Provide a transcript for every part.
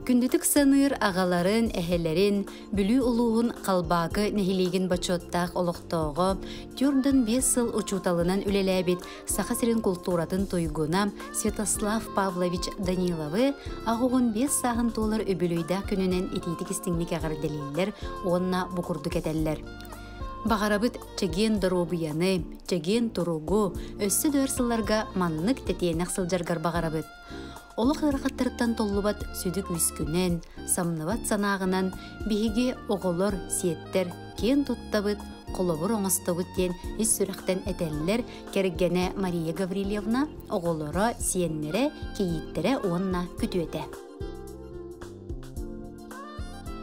Күндүтүк саныр ағаларын, әхелерин, бүлі улуғын қалбағы нехилеген бачоттақ олықтоғы, түрдін 5 сыл учуталынан үлеләбет сақасырын культуратын тойгуна Святослав Павлович Даниловы ағуғын 5 сағын толыр өбілүйда күнінен ететік істіңлік ағарделейлер, онна бұқырдық әдәлілер. Бағарабыт чеген дұробияны, чеген тұруғу, өссі дөрсілларға маннық тетенақ сылжарғар бағарабыт. Олық ырақаттарыттан толлубат сүдік үскінен, самныват санағынан биһиге оғолор сиеттер кен туттабыт, қолобыр оңыстабыт ден үс сүріқтен әтәлілер кергене Мария Гаврилевна оғолора сиеннері кейіттері онна күту еті.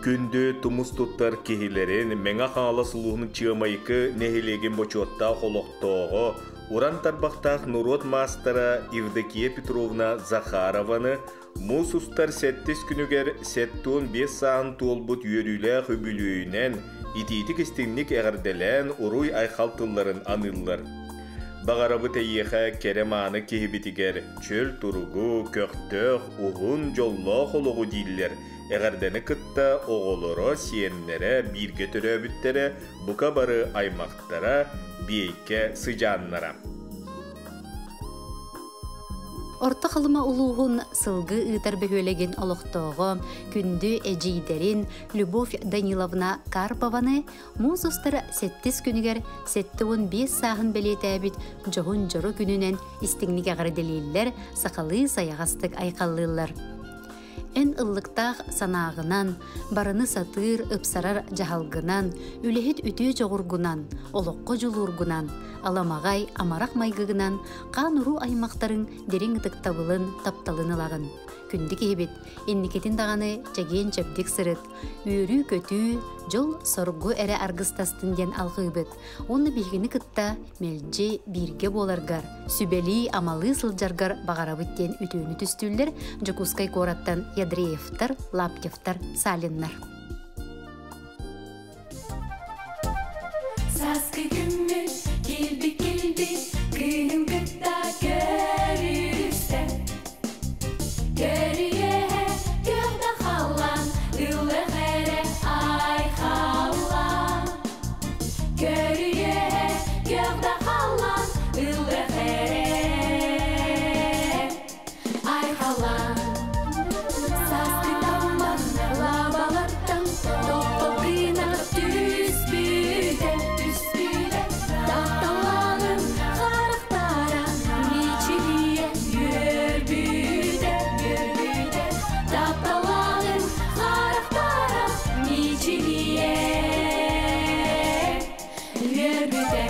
Күнді тұмыс тұттар кехилерін мәңа қаңала сұлуғының чығымайқы нәхилеген бочуатта қолоқтоғы Уран тарбақтақ Нурот мастера Евдокия Петровна Захарованы мұсустар 7 күнігер 7-5 сағын толбут үйерілі хүбілүйінен итетік істіңнік әғірделен ұруй айқалтыларын аныллар. Бағарабы тәйеға кереманы кехібетігер чөл тұруғу, көқтөқ, ұғын жолло қолуғу дейлер. Әғірдені күтті оғылыры, сиенлері, бірге түрі бүттері, бұқа бары аймақтара, бейке сыжаннара. Орта қылыма ұлуғын сылғы ұйтар бөхөлеген олықтоғы күнді әжейдерін Любовь Даниловна Карпованы мұз ұстары 7 күнігер 7-15 сағын бәлеті әбіт жоғын жұры күнінен істіңнік ағырделейлер сақалы саяғастық айқалылар. Эн ыллықтақ санағынан, барыны сатыр ыпсарар жағалғынан, үлехет үті жоғырғынан, олыққы жылурғынан, аламағай амарақ майгығынан, қан ұру аймақтарын дерен ұтықтабылын тапталынылағын. Күнді кейбет, еннекетін дағаны жеген жабдек сырыт, үйірі көті, жол сорғы әрі арғыстастын ден алғыбыт. Оны бейгіні күтті мәлже бірге боларғар, сүбәлі амалы сылжарғар бағарабыт ден үтіні түстілдер, Жокускай кораттан Ядреевтар, Лаптевтар, Салиннар. Саскы күмі, келбі, күнім күтті көрісті. Көріе, көрді қалан, ұлы ғәрі ай қалан. Көріе, көрді қалан, ұлы ғәрі ай қалан. Саскы таман, лабалаттан, топ-топына түспүйді. Тапталанын қарықтара, мечілие өрбүйді. Тапталанын қарықтара, мечілие өрбүйді.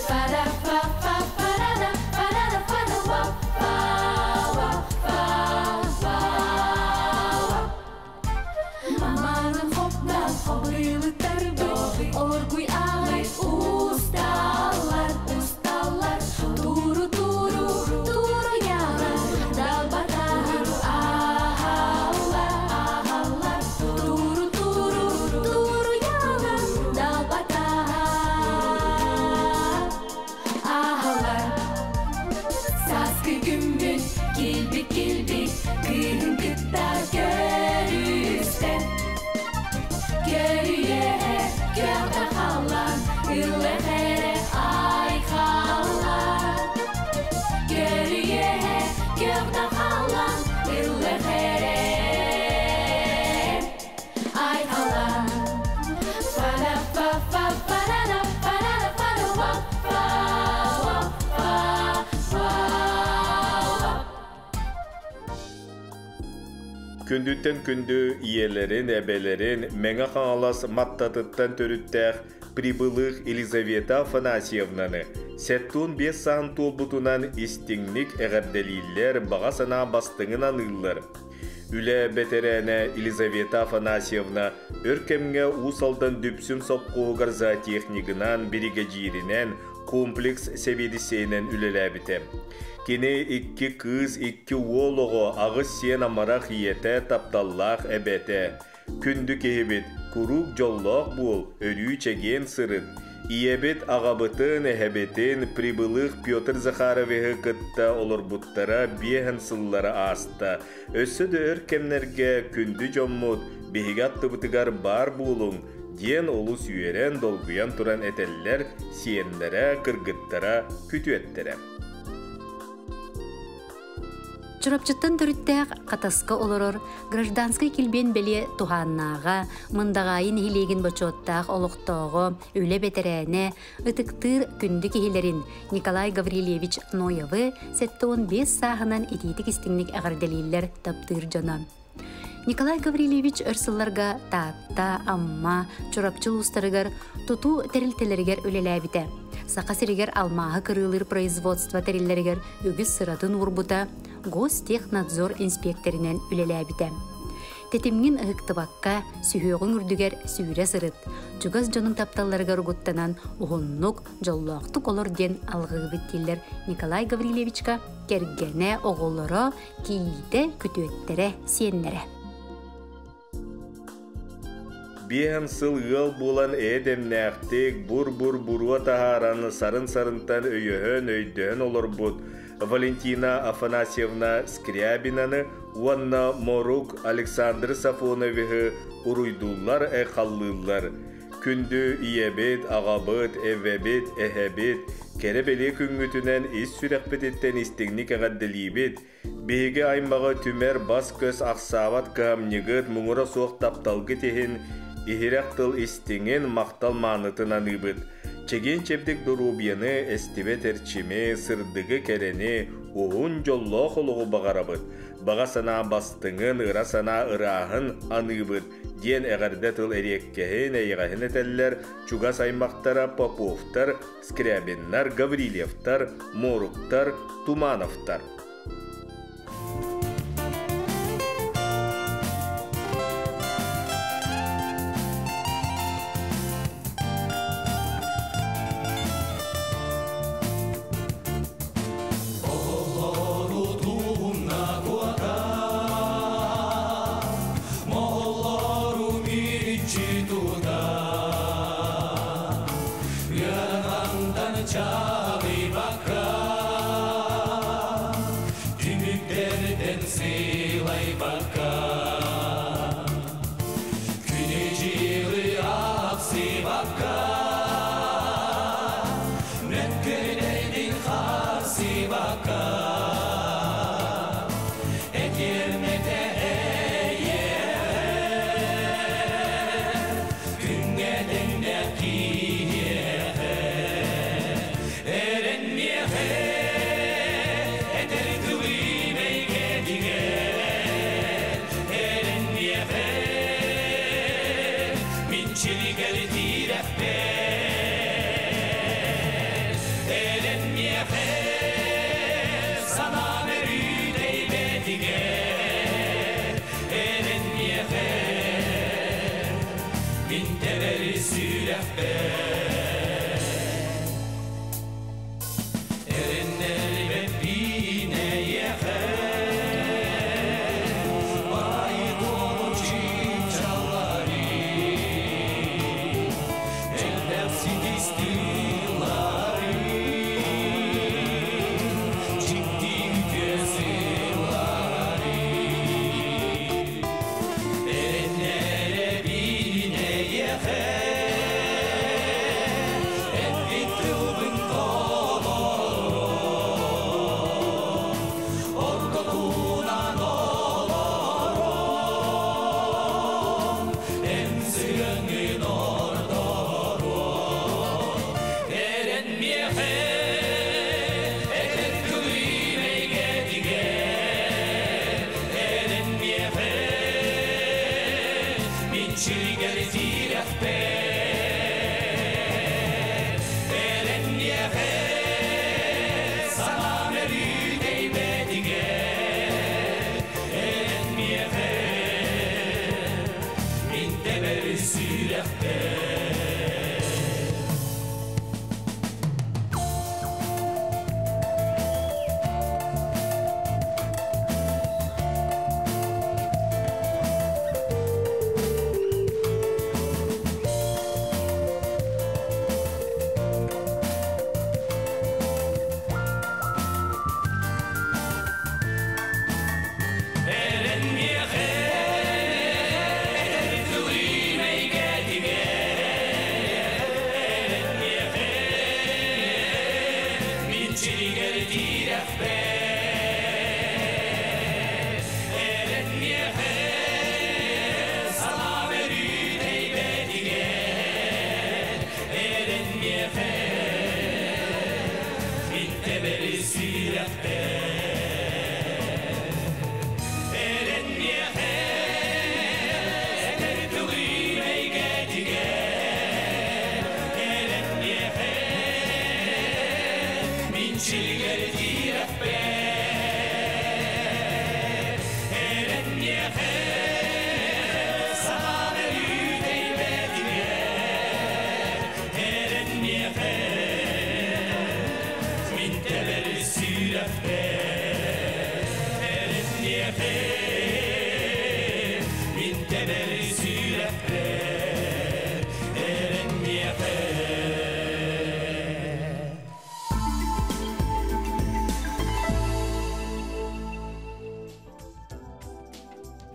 Фара-фа-фа-фарада, фарада-фара-ва-фа-ва-фа-ва. Маманың хопта, хобрылықтар бұл, оргуй ағай усталар, туру яла, далбатар ағалар, туру яла, далбатар ағалар. Саскы күмбін, келбік, күн күтті көрісті. Көріе, көрді қалан, ұлы ғәрі ай қалан. Көріе, көрді қалан, ұлы ғәрі ай қалан. Фара-фа-фа-фарада, фара-фара-ва-фа-ва-фа-ва. Күндүттен күнді иелерін, әбелерін, мәңа қаңалас маттатыттан төріттәқ прибылық Елизавета Афанасьевнаны 7-5 сағын толбутунан истіңнік әғірделейлер баға сана бастыңын анылыр. Үлі бәтерәне Елизавета Афанасьевна өркемге усалдан дүпсім соққуғар зоотехнигынан береге жирінен комплекс сәбедісейінен үлеләбіті. Кені 2 кыз, 2 олығы ағыз сен амарақ иеті тапталлақ әбәті. Күнді кейбет, күрік жоллақ бол, өрі чәген сырыт. Иебет ағабытын әхебетін прибылық Петр Захаровығы кытта олорбуттара биэхэн сыллары аста. Өссі дөр кемнерге күнді жоммут бейгатты бұтыгар бар болуң, ден олу сүйерен долгуян туран этеллер сиенлere, кыргыттара күтü ettere. Чурапчыттан төрүттәк катаска олорор, гражданский килбен беле туханнага, мындагайын хилеген бочоттак олуктоого, үле бетерәне, ытыктыр күндү кихилерин Николай Гаврилевич Ноевы 7-5 сағынан ититик истиңник әгәрделилер таптыр жана. Николай Гаврилевич ырсылларга таатта, амма, чурапчыл устарыгар, туту терилтелергер үлеләбите. Сақа сиригер алмағы кырылыр производство териллергер үгіз сыратын урбута, Гостехнадзор инспекторинен үлеләбите. Тетимгин ыгыктыбакка сүйөғын үрдүгер сүйре сырыт. Жугас жонун тапталларга ругуттанан уғыннук жоллоқтук олор ден алғы биттилер Николай Гаврилевичка кергене оғоллоро кейде күтүеттере сиеннере. Биэм сыл ыл булан эдемнәқтек буруа тахараны сарын-сарынтан өйөһөн өйдөһөн олорбут Валентина Афанасьевна Скрябинаны уанна Морук Александр Сафоновығы уруйдуллар қаллылар. Күнді иебет, ағабыт, эвебет, эхебет, керебеле күнгүтінен ис сүрәқпететтен истигник ағаддылибет, бейге аймаға түмер бас көз ақсават кәмнігіт мұңыра соқ тапталғы техін ихирақтыл истingen мақтал манытынан ыбыт. Чеген чепдік дұрубияны эстиве терчиме, сырдығы керені, оғын жолло қолуғы бағарабыт. Баға сана бастыңын, ыра сана ырағын аныбыт. Ден әғардетіл әреккехен әйғахын әтәлілер, чугас аймақтара Поповтар, Скрябиннар, Гаврилевтар, Моруктар, Тумановтар.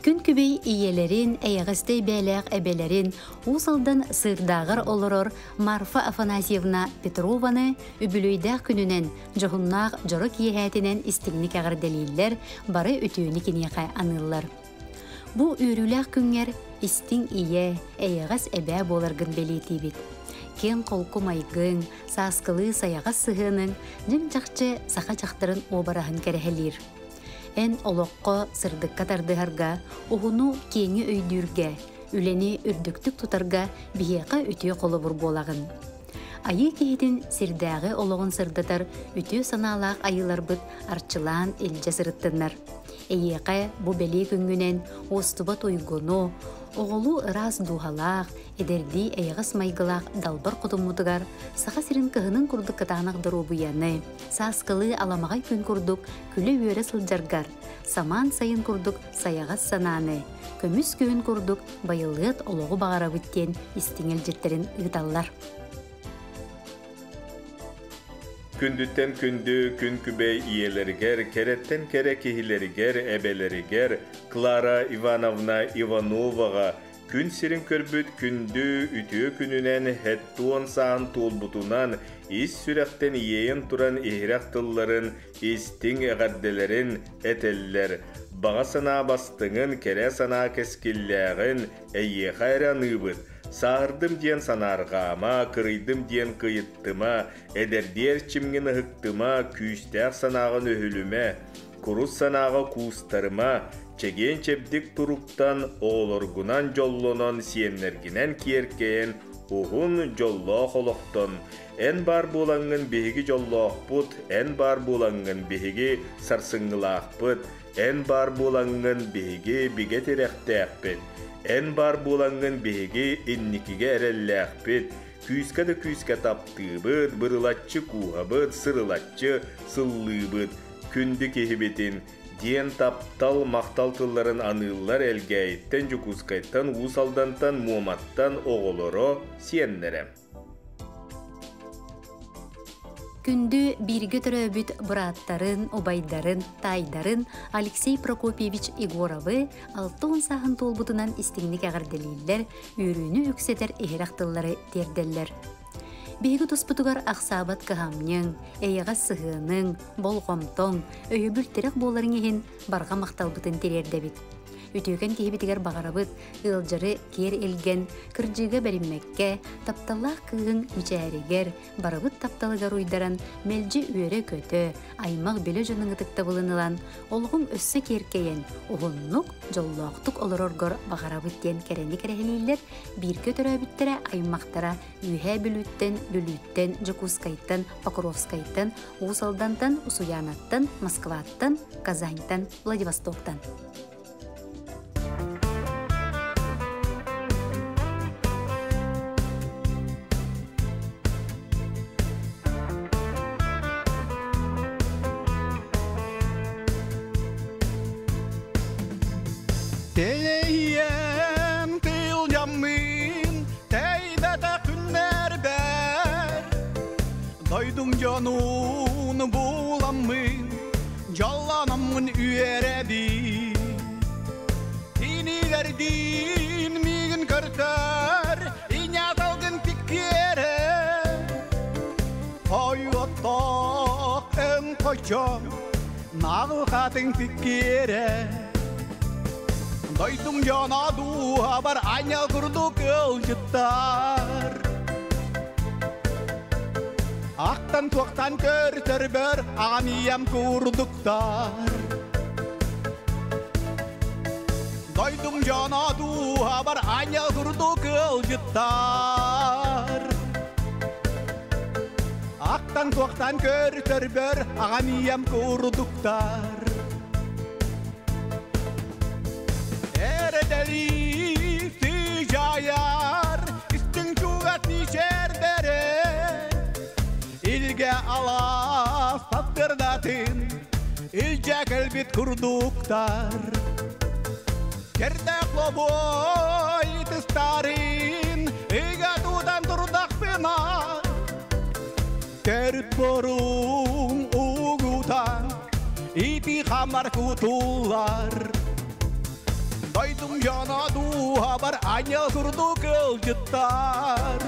Күн күбей iyelerin, эйгістей бәләк әбелерин, усылдан сырдағыр олырор Марфа Афанасьевна Петрованы үбілүйдәк күнінен жоғыннақ жоры киехәтінен истігінік ағыр дәлейлер бары өтіуіні кенеқай анылар. Бу үріләк күнгер истің ие, эйгіс әбә болыргын белеті бит. Кен қолку майгын, саскылы саяғас сығының, жың жақчы сақа жақтырын обарахын кәрәхелер. Эн олоққа сырдыққа тардығарға, оғыну кеңі өйдүрге, үлені үрдіктік тұтарға бейеқа үтіе қолы бұр болағын. Айы кейтін сирдәғі олығын сырдатар үтіе саналақ айылар бұд арчылан елже сырыттынар. Эйеқа бұ бәле күнгінен остубат ойгону, оғылу ырас духалақ, эдерді әйғас майғылақ далбар құдымудығар, сақа сирін кығының күрдік катанақ дыру бұяны, саскылы аламағай күн күрдік күлі өре сылжаргар, саман сайын күрдік саяғас сананы, көміс күйін күрдік байылығыт олығы бағара бүттен істіңел жеттерін ұйталар. Күндүттен күнді күн күбей иелерігер, кереттен кере кихилерігер, әбелерігер, Клара Ивановна Ивановаға күн сирин көрбүт күнді үтіө күнінен хәттуон саан туолбутунан ис сүрәқтен иейін туран ихрaq тылларын, истің әғарделерін әтеллер. Баға сана бастыңын, кере сана кескилләғын әйе қайраныбыт. Сағырдым ден санарғама, кырыйдым ден кыйыттыма, әдердер чимгін ұхықтыма, күйістәқ санағын өхіліме, құрус санаға куыстарыма, чеген чепдік тұруқтан оғылыргунан жоллонон сиеннергінен киеркейін, ұғын жолло қолықтон. Ән бар болаңын бейгі жоллоқ бұд, ән бар болаңын бейгі сарсыңғылақ бұд, ән бар болаңын бейгі бігет еректәқпет. Ән бар болаңын бейге инникіге әрелләқпет, күйіскәді күйіске таптыбыд, бұрылатчы куғабыд, сырылатчы сыллыбыд, күнді кехібетін, ден таптал мақтал тылларын аныллар әлгәйттен жүкускайттан, усалдантан, муаматтан оғылыро сиеннерем. Күнді бірге түрөбіт бұраттарын, обайдарын, тайдарын Алексей Прокопьевич Егоровы 6 сағын толбутынан істігінік ағырделейлер, үйріні үксетер ehirақтылары терделлер. Бейгі тұспытығар ақсабат кығамның, әйіға сығының, болғомтың, өйібіл боларын ехін барға мақталбытын терерді бит. Үтөген кейбетігер бағарабыт, ылжыры кер елген, кіржігі бәріммәкке, тапталақ кығын мүчәрігер, барабыт тапталығар ұйдаран, мәлжі үйері көті, аймақ белі жының ұтықта бұлынылан, олғым өссі керкейен, оғыннық, жоллақтық олар орғыр бағарабыттен кәрәні кәрәхелейлер, бір көтірі өбіттері аймақтара үйе бүліттен, Жукускайттан, Покровскайттан, Усалдантан, Усуянаттан, Москваттан, Казаньтан, Владивостоктан. Teyyen til jammin, teydete günler ber. Doydum canun bulamın, jallanamın üyeredi. İni verdin migin kırtar, inya salgın pikere. Hayattak en koçam, nağı katın pikere. Doydum jana duha bar anyal kurdu kılcıttar. Aktan tuaktan körtör ber aniyam kurduktar. Doydum jana duha bar anyal kurdu kılcıttar. Aktan tuaktan körtör ber aniyam kurduktar. Erdeli tijayar istin çugat nişerdere İlge ala sattırdatın İlce kalbit kurduktar Kerdek loboy testarin İga tutan turdak pena Kert borun ugutan İti kamar kutular Doydum jana duha bar anyal kurdu kılcıttar.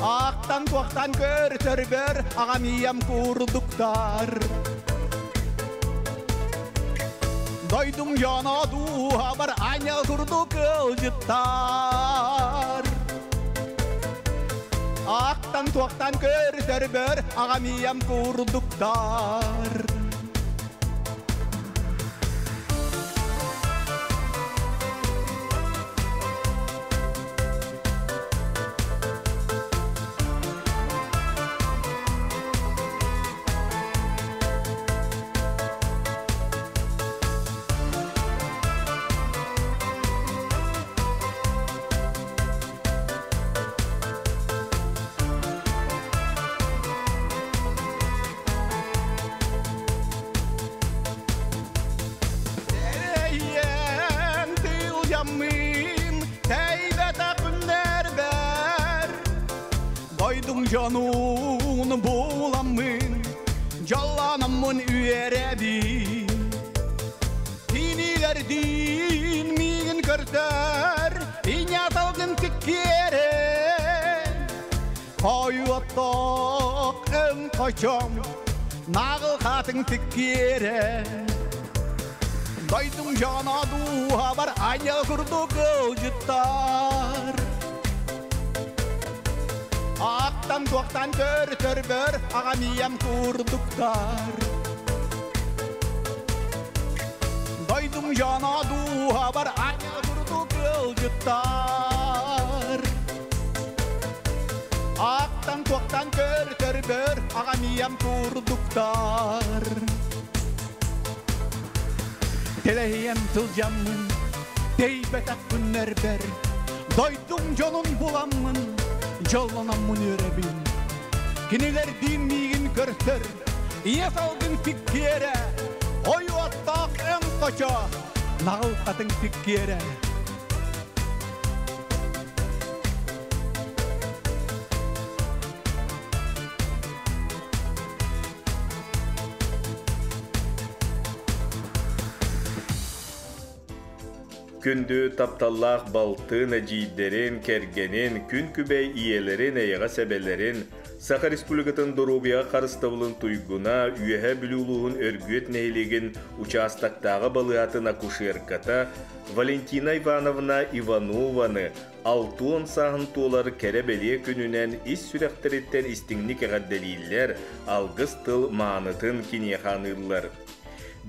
Aktan tuaktan körtör ber aniyam kurduktar. Doydum jana duha bar anyal kurdu kılcıttar. Aktan tuaktan körtör ber aniyam kurduktar. Doydum canun bulamın Jallanamın üyeredin Dinilerdin migin körtör İnyatalgın tikkere Koyuattok en koçom Nağıl katın tikkere Doydum jana duha bar anyal kurdu kılcıttar Aktan tuaktan körtör ber aniyam kurduktar. Doydum jana duha bar anyal kurdu kılcıttar. Aktan tuaktan körtör ber aniyam kurduktar. Telehiyem tılcamın Deybetak günler ber Doydum canın bulamın Jallanamın örebin Kiniler dinmigin körtör Yasalgın tikkere Oyu attak en koça Nağıl katın tikkere Kündü taptallaq baltın ejidlerin, kergenin, gün kübey iyelerin, eyağa sebelerin, Saha Respublikatın Dorubiya Karıstavılın tuyguna, üyehe biluluğun örgüt neyligin uçastaktağı balıatın akuşerkata, Valentina Ivanovna Ivanova'nı, 6-10 sahın tuğları kerebeliye gününen is sürekteritten istinlik eğaddeliyiller, algız tıl manıtın kinyehanırlar.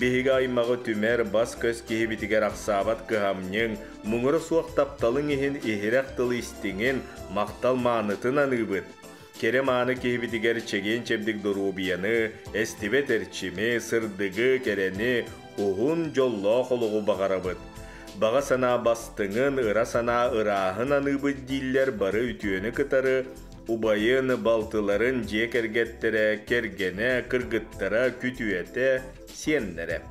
Behiga aymağı tümer bas köz kehibitiger aksabat kıhamnyın, muğra suaq taptalın ehin ehirak tılı istingen maqtal manıtın anıbıt. Kerem anı kehibitiger çegen çebdik dorubiyanı, estivet erçimi, sırdıgı kereni, uhun jolloq oluğu bağarabıt. Bağa sana bastığın, ıra sana ırahın anıbıt diller barı ütüyönü kıtarı, ubayın, baltıların jekergettere, kergene, kırgıttara, kütüyete, siyenlere.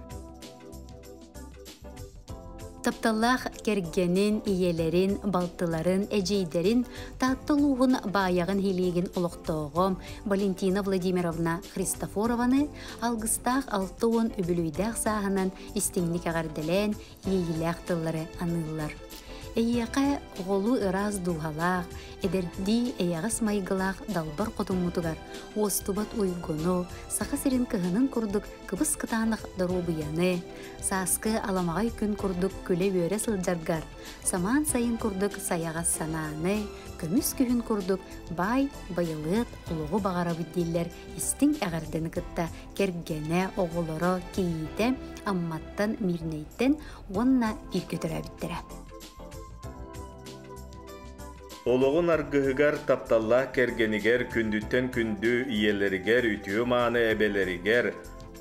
Taptallах кергенин, иелерин, балттыларын, эжейдерин, таттылуғын баяғын хилигин олықтоғым Валентина Владимировна Христофорованы алғыстақ 6-10 үбілүйдәқ сағынан истеңлік ағарделен, иеліләқ тыллары анылар. Эйяқа оғолу ыраз дуғалақ, эдерді эйағыс майғылақ далбар қотымутығар, остубат ойгону, сақа серін кығынын күрдік кыбыс кытанық дарубияны, саскы аламағай күн күрдік күле өре сылжаргар, саман сайын күрдік саяғас сананы, көміс күйін күрдік бай, байылыт, ұлығы бағара бүддейлер істің әғардыны кытта кергене оғылары кейіте, амматтан мирнейттен онна бір көтірі біттірі. Олығын аргығығар тапталла кергенігер күндүттен күнді иелерігер үтіу маны әбелерігер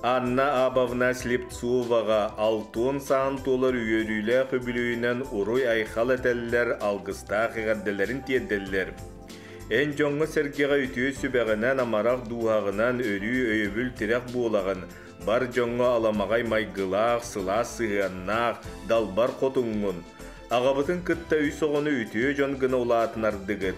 Анна Абавна Слепцуваға алтын саан толар үйерілі құбілуінен ұруй айқал әтәлілер алғыста қиғарделерін тедделер. Ән жоңғы сәргеға үтіу сүбәғінен амарақ дуғағынан өрі өйбіл тірек болағын бар жоңғы аламағай майғылақ, сыла сығаннақ, далбар қотыңғын. Ағабытын кытта үй соғыны үтіу жон гына ұлатын ардығыт.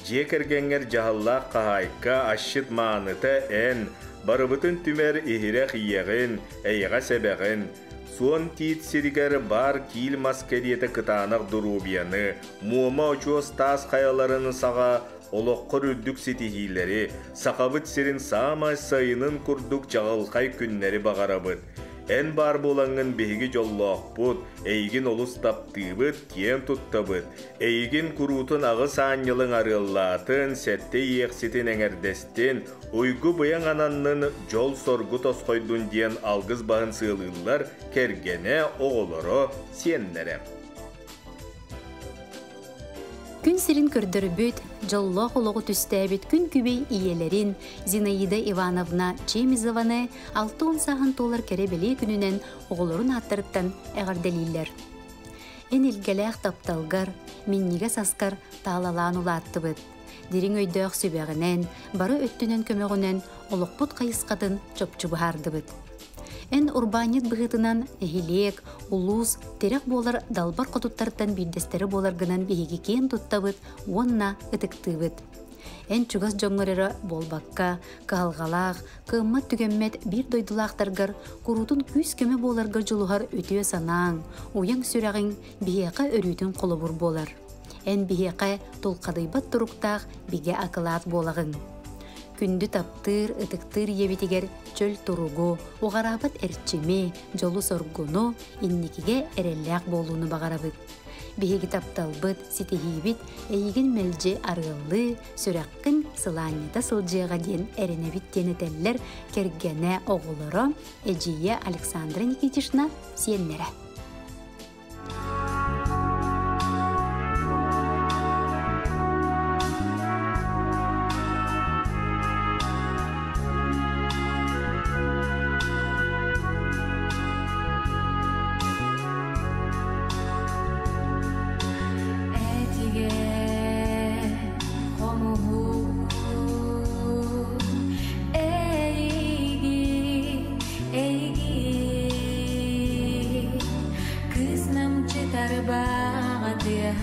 Жек әргенгер жағаллақ қағайқа ашшыт мааныта ән, барыбытын түмер ихирек иегін, әйіға сәбәғін. Суон тиит сиригер бар киил маскариеті кытанақ дұрубияны, муыма ұчуыз тас қаяларыны саға олыққыр үрдік сетихилері, сақабыт сирин сама сайынын күрдік жағылқай күннері бағарабыт. Ән бар болаңын бейгі жоллақ бұд, әйгін олыс таптыбыт, кен тұттабыт. Әйгін күрутын ағы саңылың арыллатын, сәтті еқсетін әңердестен, ойғы бұяң ананның жол сорғы тосқойдun дейін алғыз бағын сылылар кергене оғылары сеннері. Күн сирин көрдірбіт, жоллоқ олығы түстәбіт күн күбей иелерін Зинаида Ивановна Чемизованы 6 сағын толар кәребелі күнінен оғылырын аттырыттан әғарделейлер. Ән илгеләқ тапталғар, меннеге саскар талалан ұлаттыбыт. Дерің өйдөқ сөбәғінен, бары өттінен көмеғінен олықпұт қайысқатын чопчу бұхардыбыт. Ән урбанет бұғытынан әхилек, улус, терек болар далбар қотуттарттан білдестері болар гынан бейге кен тұттабыт, онна ұтықтыбыт. Ән чугас жоңғырыры болбаққа, қағалғалақ, қыммат түгеммет бір дойдылақтарғар, күрутын күз көмі боларғар жылуғар өтіе санаң, ойың сүрәғың бейеқа өрүтін қолыбыр болар. Ән бейеқа толқадайбат тұруқтақ беге ақылат болағың. Күнді таптыр, ытықтыр ебетігер чөл тұруғу, оғарабат әрчеме, жолу соргуну, инникіге әрелләқ болуыны бағарабыт. Бейгі тапталбыт, сетехибит, әйген мәлже арғылы, сүрәққын сыланета сылжыға ден әренебит тенетеллер кергене оғылыры Эджия Александра Никитишна сеннері.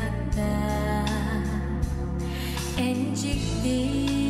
Hatta encik değil